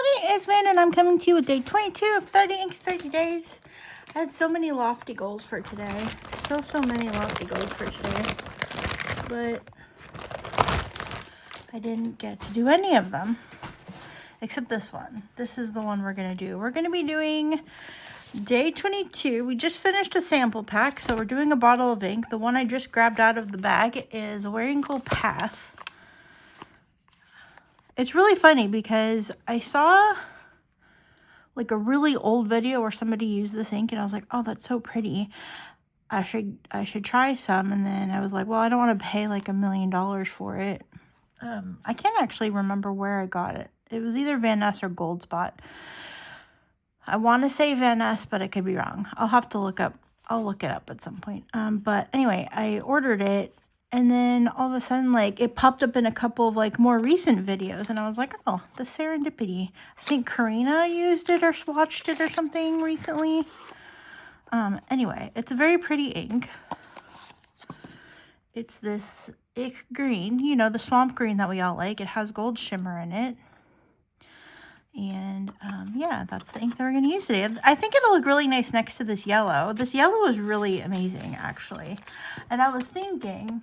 everybody, it's Van and I'm coming to you with day 22 of 30 Inks 30 days. I had so many lofty goals for today. So many lofty goals for today. But I didn't get to do any of them. Except this one. This is the one we're going to do. We're going to be doing day 22. We just finished a sample pack, so we're doing a bottle of ink. The one I just grabbed out of the bag is Wearingeul Path. It's really funny because I saw like a really old video where somebody used this ink and I was like, oh, that's so pretty. I should try some. And then I was like, well, I don't want to pay like $1 million for it. I can't actually remember where I got it. It was either Van Ness or Gold Spot. I want to say Van Ness, but I could be wrong. I'll have to look up. I'll look it up at some point. But anyway, I ordered it. And then all of a sudden, like, it popped up in a couple of, like, more recent videos. And I was like, oh, the serendipity. I think Karina used it or swatched it or something recently. Anyway, it's a very pretty ink. It's this ick green. You know, the swamp green that we all like. It has gold shimmer in it. And, yeah, that's the ink that we're going to use today. I think it'll look really nice next to this yellow. This yellow is really amazing, actually. And I was thinking...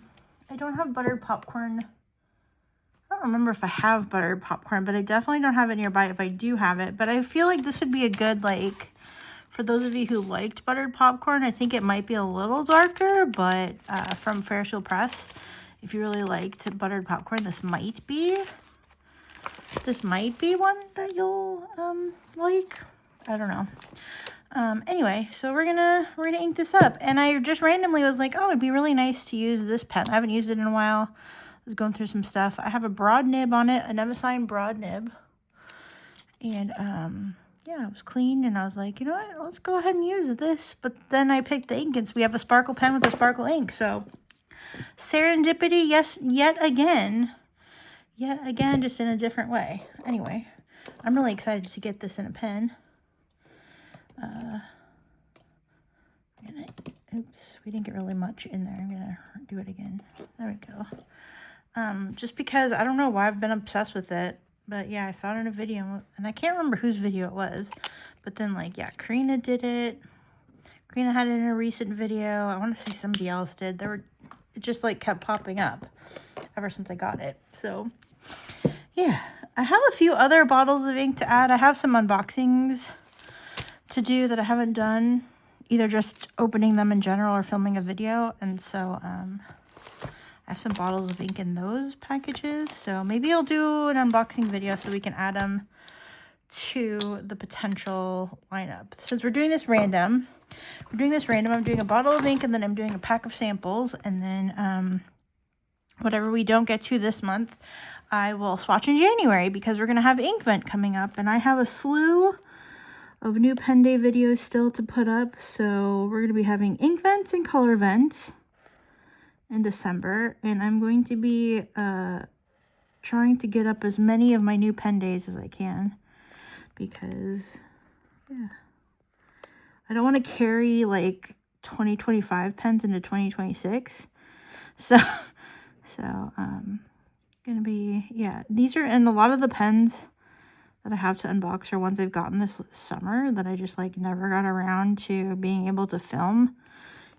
I don't have buttered popcorn. I don't remember if I have buttered popcorn, but I definitely don't have it nearby if I do have it. But I feel like this would be a good, like, for those of you who liked buttered popcorn, I think it might be a little darker, but from Ferris Wheel Press, if you really liked buttered popcorn, this might be one that you'll like. I don't know. Anyway, so we're gonna ink this up, and I just randomly was like, oh, it'd be really nice to use this pen. I haven't used it in a while. I was going through some stuff. I have a broad nib on it, a Nemosine broad nib, and yeah, it was clean, and I was like, you know what, let's go ahead and use this. But then I picked the ink, and so we have a sparkle pen with a sparkle ink. So serendipity, yes, yet again, just in a different way. Anyway, I'm really excited to get this in a pen. Oops, we didn't get really much in there. I'm gonna do it again. There we go. Just because I don't know why I've been obsessed with it, but yeah, I saw it in a video, and I can't remember whose video it was, but then, like, yeah, Karina did it. Karina had it in a recent video. I want to say somebody else did. It just like kept popping up ever since I got it. So yeah, I have a few other bottles of ink to add. I have some unboxings to do that I haven't done, either just opening them in general or filming a video. And so I have some bottles of ink in those packages, so maybe I'll do an unboxing video so we can add them to the potential lineup. Since we're doing this random, I'm doing a bottle of ink, and then I'm doing a pack of samples, and then whatever we don't get to this month, I will swatch in January, because we're going to have Ink Vent coming up, and I have a slew of new pen day videos still to put up. So we're going to be having ink vents and color vents in December, and I'm going to be trying to get up as many of my new pen days as I can, because yeah, I don't want to carry like 2025 pens into 2026. So gonna be, yeah, these are, and a lot of the pens that I have to unbox are ones I've gotten this summer that I just like never got around to being able to film,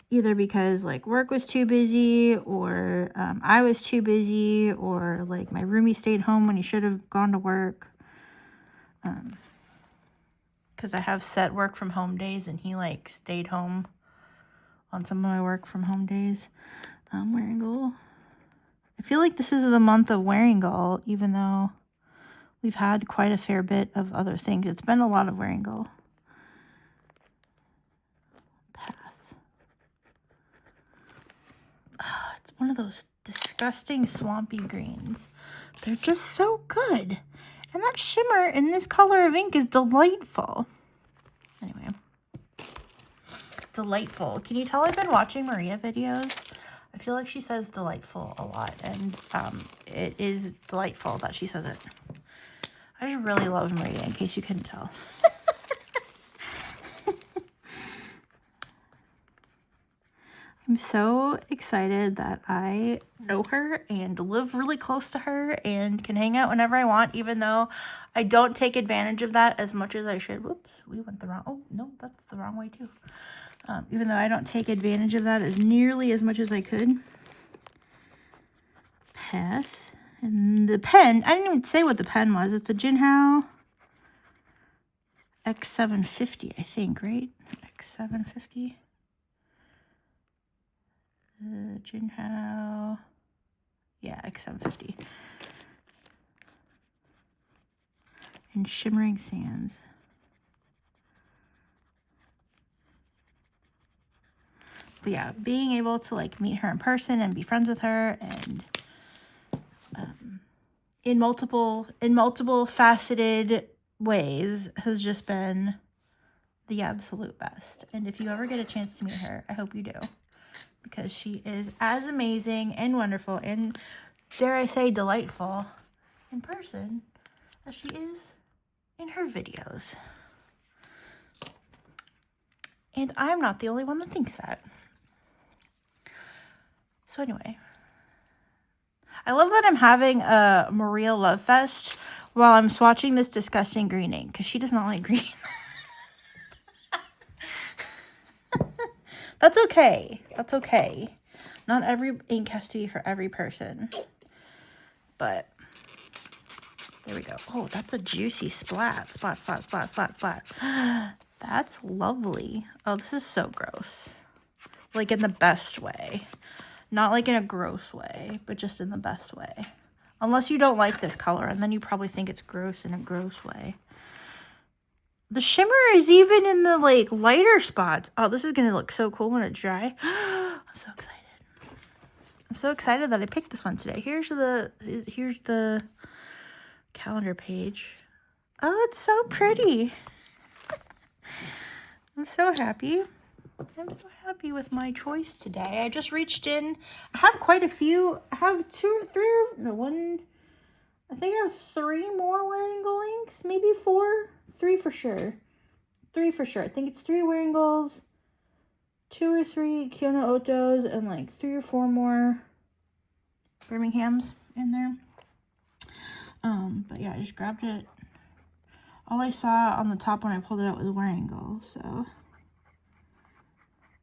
either because like work was too busy, or I was too busy, or like my roomie stayed home when he should have gone to work, because I have set work from home days and he like stayed home on some of my work from home days. Wearingeul. I feel like this is the month of Wearingeul, even though we've had quite a fair bit of other things. It's been a lot of Wearingeul. Path. Oh, it's one of those disgusting swampy greens. They're just so good. And that shimmer in this color of ink is delightful. Anyway. Delightful. Can you tell I've been watching Maria videos? I feel like she says delightful a lot. And it is delightful that she says it. I just really love Maria, in case you couldn't tell. I'm so excited that I know her and live really close to her and can hang out whenever I want, even though I don't take advantage of that as much as I should. Whoops, we went the wrong, oh no, that's the wrong way too. Even though I don't take advantage of that as nearly as much as I could. Path. And the pen, I didn't even say what the pen was. It's a Jinhao X750, I think, right? X750. Jinhao. Yeah, X750. And Shimmering Sands. But yeah, being able to like meet her in person and be friends with her and in multiple faceted ways has just been the absolute best. And if you ever get a chance to meet her, I hope you do, because she is as amazing and wonderful and, dare I say, delightful in person as she is in her videos. And I'm not the only one that thinks that. So anyway, I love that I'm having a Maria Love Fest while I'm swatching this disgusting green ink, because she does not like green. That's okay. That's okay. Not every ink has to be for every person. But there we go. Oh, that's a juicy splat. Splat, splat, splat, splat, splat. That's lovely. Oh, this is so gross. Like in the best way. Not like in a gross way, but just in the best way. Unless you don't like this color, and then you probably think it's gross in a gross way. The shimmer is even in the like lighter spots. Oh, this is going to look so cool when it's dry. I'm so excited. I'm so excited that I picked this one today. Here's the calendar page. Oh, it's so pretty. I'm so happy. I'm so happy with my choice today. I just reached in. I have quite a few. I have I think I have 3 more Wearingeul inks. Maybe 4. 3 for sure. 3 for sure. I think it's 3 Wearingeul's, 2 or 3 Kyono Otos, and like 3 or 4 more Birmingham's in there. But yeah, I just grabbed it. All I saw on the top when I pulled it out was Wearingeul, so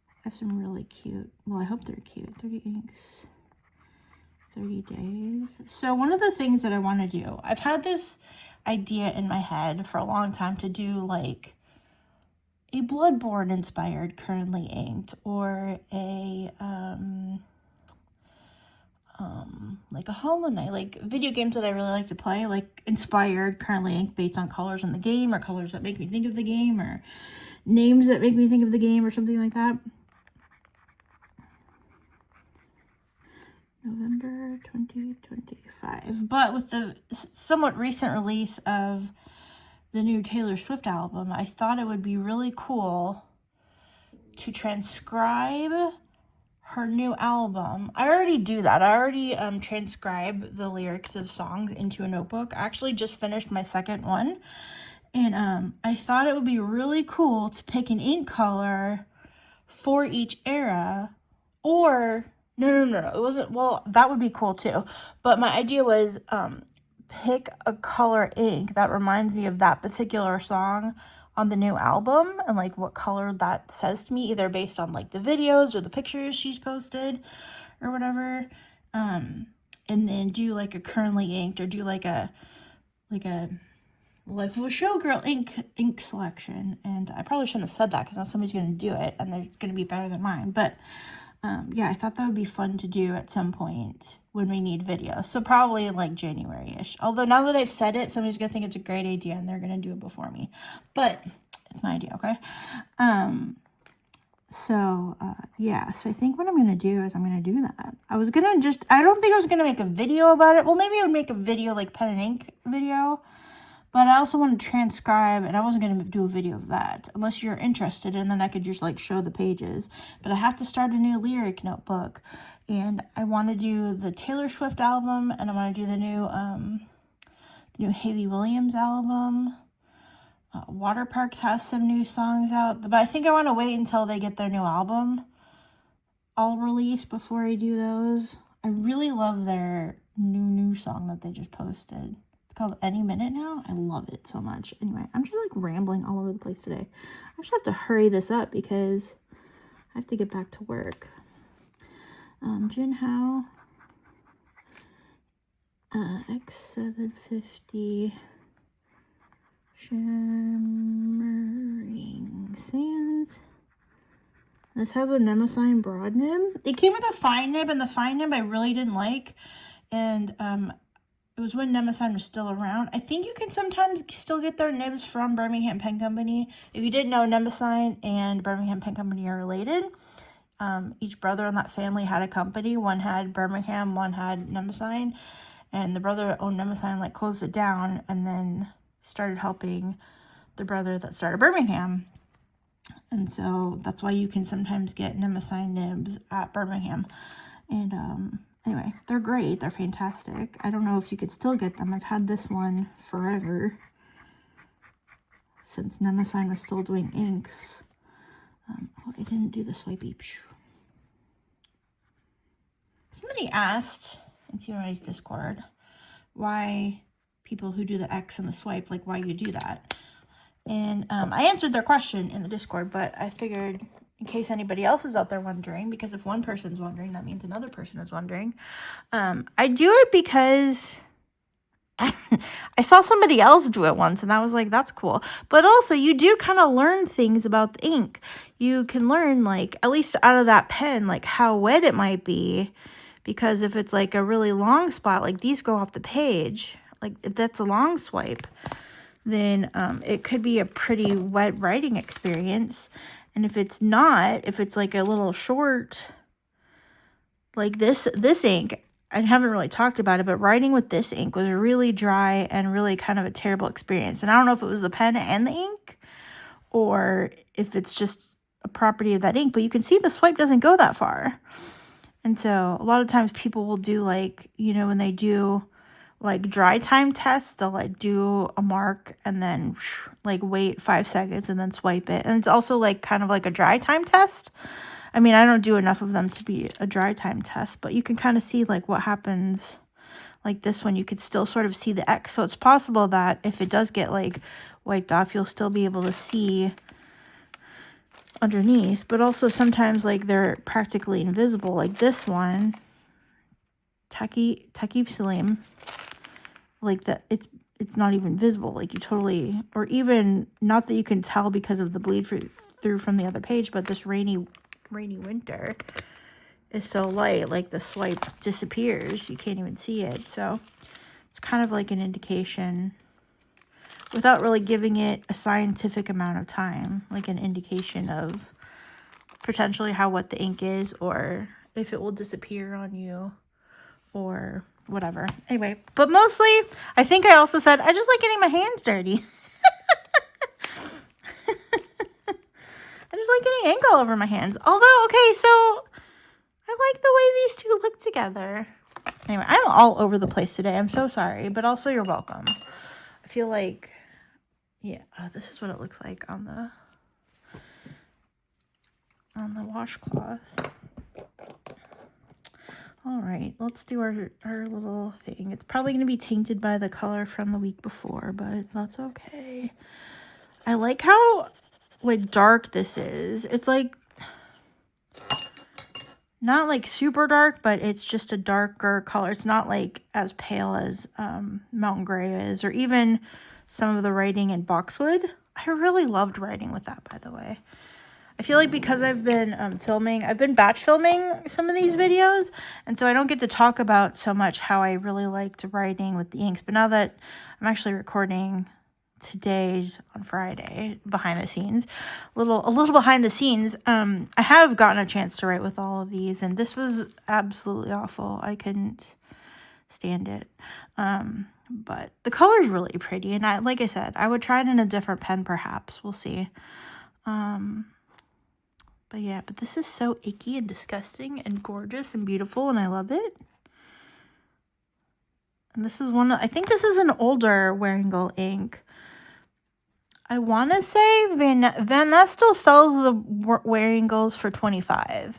I have some really cute, well, I hope they're cute, 30 inks, 30 days. So one of the things that I want to do, I've had this idea in my head for a long time to do like a Bloodborne inspired currently inked, or a like a Hollow Knight, like video games that I really like to play, like inspired currently inked based on colors in the game, or colors that make me think of the game, or names that make me think of the game, or something like that. November 2025. But with the somewhat recent release of the new Taylor Swift album, I thought it would be really cool to transcribe her new album. I already do that. I already transcribe the lyrics of songs into a notebook. I actually just finished my second one. And I thought it would be really cool to pick an ink color for each era. Or no, it wasn't. Well, that would be cool too. But my idea was pick a color ink that reminds me of that particular song on the new album, and like what color that says to me, either based on like the videos or the pictures she's posted or whatever. And then do like a currently inked, or do like a Life of a Showgirl ink selection. And I probably shouldn't have said that, because now somebody's going to do it and they're going to be better than mine. But yeah, I thought that would be fun to do at some point when we need videos. So probably like January-ish. Although now that I've said it, somebody's going to think it's a great idea and they're going to do it before me. But it's my idea, okay? Yeah, so I think what I'm going to do is I'm going to do that. I don't think I was going to make a video about it. Well, maybe I would make a video, like pen and ink video. But I also want to transcribe, and I wasn't going to do a video of that unless you're interested, and then I could just like show the pages. But I have to start a new lyric notebook, and I want to do the Taylor Swift album, and I want to do the new Hayley Williams album. Water Parks has some new songs out, but I think I want to wait until they get their new album I'll release before I do those. I really love their new song that they just posted. It's called Any Minute Now. I love it so much. Anyway, I'm just like rambling all over the place today. I just have to hurry this up because I have to get back to work. Jinhao. X750. Shimmering Sands. This has a Nemosine broad nib. It came with a fine nib, and the fine nib I really didn't like. And it was when Nemosine was still around. I think you can sometimes still get their nibs from Birmingham Pen Company. If you didn't know, Nemosine and Birmingham Pen Company are related. Each brother in that family had a company. One had Birmingham, one had Nemosine. And the brother that owned Nemosine like closed it down and then started helping the brother that started Birmingham. And so that's why you can sometimes get Nemosine nibs at Birmingham. And anyway, they're great. They're fantastic. I don't know if you could still get them. I've had this one forever, since Nemosine was still doing inks. Oh, I didn't do the swipey. Somebody asked in somebody's Discord why people who do the X and the swipe, like why you do that. And I answered their question in the Discord, but I figured in case anybody else is out there wondering, because if one person's wondering, that means another person is wondering. I do it because I saw somebody else do it once, and I was like, that's cool. But also, you do kind of learn things about the ink. You can learn, like, at least out of that pen, like how wet it might be. Because if it's like a really long spot, like these go off the page, like if that's a long swipe, then it could be a pretty wet writing experience. And if it's not, if it's like a little short, like this ink, I haven't really talked about it, but writing with this ink was really dry and really kind of a terrible experience. And I don't know if it was the pen and the ink, or if it's just a property of that ink, but you can see the swipe doesn't go that far. And so a lot of times people will do like, you know, when they do like dry time tests, they'll like do a mark and then like wait 5 seconds and then swipe it. And it's also like kind of like a dry time test. I mean, I don't do enough of them to be a dry time test, but you can kind of see like what happens. Like this one, you could still sort of see the X. So it's possible that if it does get like wiped off, you'll still be able to see underneath. But also sometimes like they're practically invisible. Like this one, Taki Salim, like that, it's not even visible. Like you totally, or even not that you can tell because of the bleed through from the other page, but this rainy winter is so light, like the swipe disappears. You can't even see it. So it's kind of like an indication, without really giving it a scientific amount of time, like an indication of potentially how wet the ink is, or if it will disappear on you, or whatever. Anyway, but mostly, I think I also said, I just like getting my hands dirty. I just like getting ink all over my hands. Although, okay, so I like the way these two look together. Anyway, I'm all over the place today. I'm so sorry, but also you're welcome. I feel like, yeah, this is what it looks like on the washcloth. All right, let's do our little thing. It's probably going to be tainted by the color from the week before, but that's okay. I like how like dark this is. It's like not like super dark, but it's just a darker color. It's not like as pale as Mountain Gray is, or even some of the writing in Boxwood. I really loved writing with that, by the way. I feel like because I've been filming, I've been batch filming some of these videos, and so I don't get to talk about so much how I really liked writing with the inks. But now that I'm actually recording today's on Friday, behind the scenes, a little behind the scenes, I have gotten a chance to write with all of these, and this was absolutely awful. I couldn't stand it. But the color is really pretty, and like I said, I would try it in a different pen perhaps. We'll see. But yeah, but this is so icky and disgusting and gorgeous and beautiful, and I love it. And this is I think this is an older Wearingeul ink. I want to say Van Nestel sells the Wearingeuls for $25.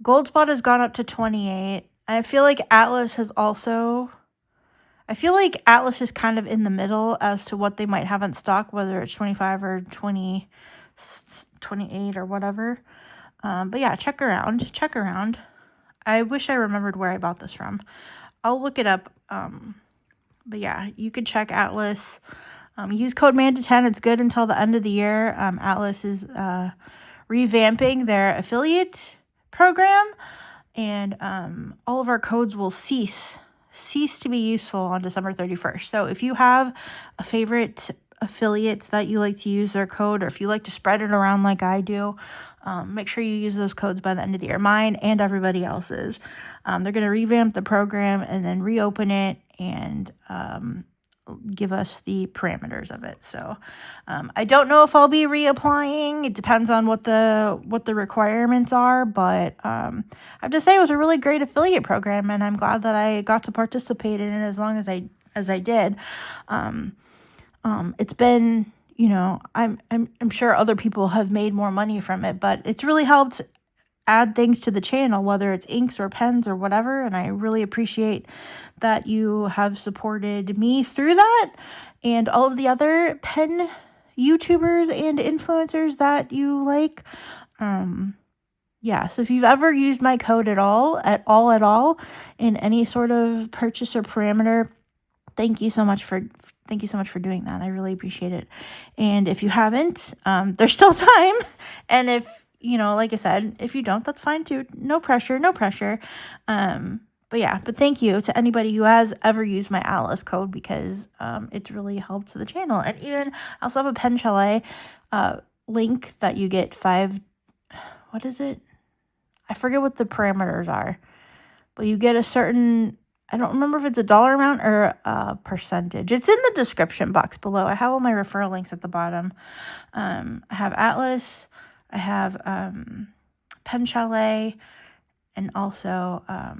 Gold Spot has gone up to 28. And I feel like Atlas has also... I feel like Atlas is kind of in the middle as to what they might have in stock, whether it's 25 or 28 or whatever. But yeah, check around. Check around. I wish I remembered where I bought this from. I'll look it up. But yeah, you could check Atlas. Use code MANDA10. It's good until the end of the year. Atlas is revamping their affiliate program. And all of our codes will cease to be useful on December 31st. So if you have a favorite affiliate that you like to use their code, or if you like to spread it around like I do, make sure you use those codes by the end of the year. Mine and everybody else's. They're going to revamp the program and then reopen it and give us the parameters of it. So I don't know if I'll be reapplying. It depends on what the requirements are, but I have to say it was a really great affiliate program, and I'm glad that I got to participate in it as long as I did. It's been, you know, I'm sure other people have made more money from it, but it's really helped add things to the channel, whether it's inks or pens or whatever, and I really appreciate that you have supported me through that and all of the other pen YouTubers and influencers that you like. Yeah, so if you've ever used my code at all in any sort of purchase or parameter, thank you so much for doing that. I really appreciate it. And if you haven't, there's still time. And if, you know, like I said, if you don't, that's fine too. No pressure. But yeah, but thank you to anybody who has ever used my Atlas code, because it's really helped the channel. And even I also have a Pen Chalet link that you get 5, what is it? I forget what the parameters are, but you get a certain, I don't remember if it's a dollar amount or a percentage. It's in the description box below. I have all my referral links at the bottom. I have Atlas, I have Pen Chalet, and also I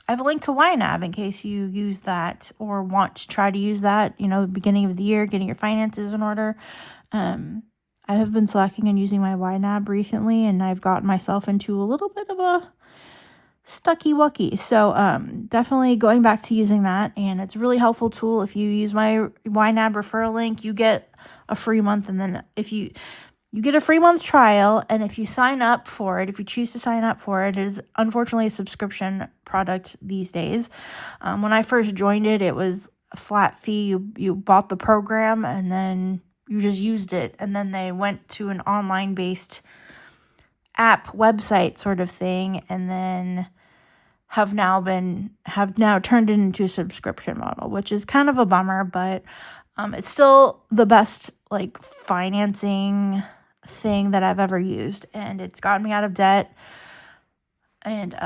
have a link to YNAB in case you use that or want to try to use that, you know, beginning of the year, getting your finances in order. I have been slacking on using my YNAB recently, and I've gotten myself into a little bit of a stucky-wucky. So definitely going back to using that, and it's a really helpful tool. If you use my YNAB referral link, you get a free month, and then if you get a free month trial, and if you sign up for it, if you choose to sign up for it, it is unfortunately a subscription product these days. When I first joined it, it was a flat fee. You bought the program, and then you just used it, and then they went to an online-based app website sort of thing, and then have now turned it into a subscription model, which is kind of a bummer, but it's still the best like financing thing that I've ever used, and it's gotten me out of debt. And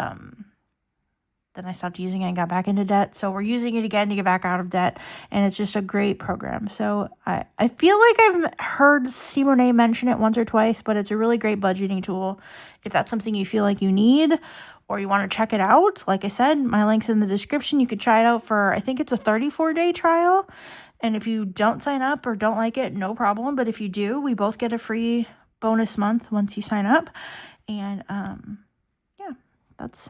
then I stopped using it and got back into debt. So we're using it again to get back out of debt, and it's just a great program. So I feel like I've heard Simone mention it once or twice, but it's a really great budgeting tool. If that's something you feel like you need or you want to check it out, like I said, my link's in the description. You could try it out for, I think it's a 34-day trial. And if you don't sign up or don't like it, no problem. But if you do, we both get a free bonus month once you sign up. And yeah, that's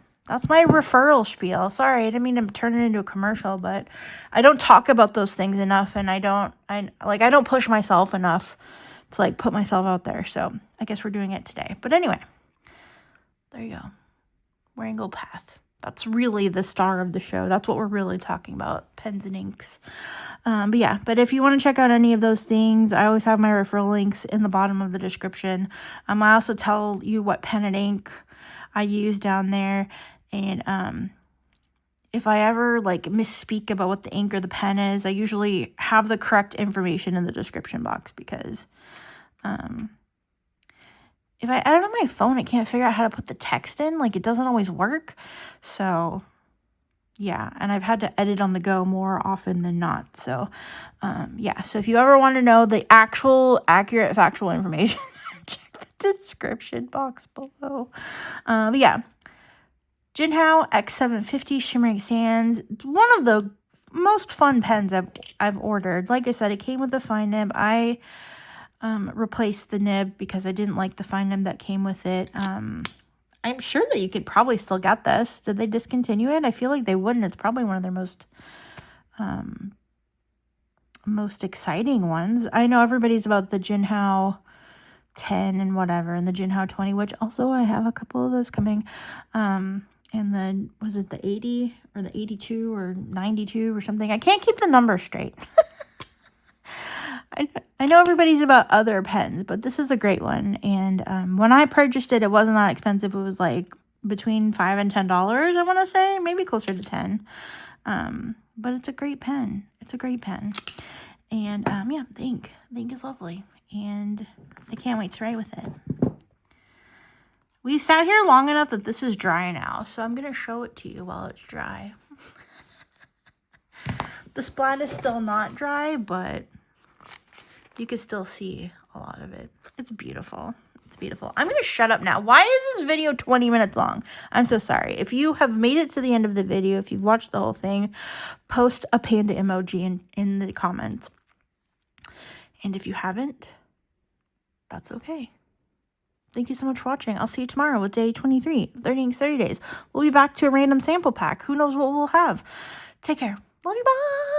my referral spiel. Sorry, I didn't mean to turn it into a commercial, but I don't talk about those things enough, and I don't push myself enough to like put myself out there. So I guess we're doing it today. But anyway, there you go. Wearingeul Path. That's really the star of the show. That's what we're really talking about, pens and inks. But yeah, but if you want to check out any of those things, I always have my referral links in the bottom of the description. I also tell you what pen and ink I use down there. And if I ever like misspeak about what the ink or the pen is, I usually have the correct information in the description box, because if I edit on my phone, I can't figure out how to put the text in. Like, it doesn't always work. So yeah, and I've had to edit on the go more often than not. So yeah, so if you ever want to know the actual accurate factual information, check the description box below. But yeah, Jinhao X750 Shimmering Sands, one of the most fun pens I've ordered. Like I said, it came with the fine nib. I replaced the nib because I didn't like the fine nib that came with it. I'm sure that you could probably still get this. Did they discontinue it? I feel like they wouldn't. It's probably one of their most exciting ones. I know everybody's about the Jinhao 10 and whatever, and the Jinhao 20, which also I have a couple of those coming. And then, was it the 80 or the 82 or 92 or something? I can't keep the number straight. I know everybody's about other pens, but this is a great one. And when I purchased it, it wasn't that expensive. It was like between $5 and $10, I want to say. Maybe closer to 10. But it's a great pen. It's a great pen. And yeah, the ink is lovely. And I can't wait to write with it. We sat here long enough that this is dry now. So I'm going to show it to you while it's dry. The splat is still not dry, but you can still see a lot of it. It's beautiful. It's beautiful. I'm going to shut up now. Why is this video 20 minutes long? I'm so sorry. If you have made it to the end of the video, if you've watched the whole thing, post a panda emoji in the comments. And if you haven't, that's okay. Thank you so much for watching. I'll see you tomorrow with day 23, 30 days. We'll be back to a random sample pack. Who knows what we'll have. Take care. Love you. Bye.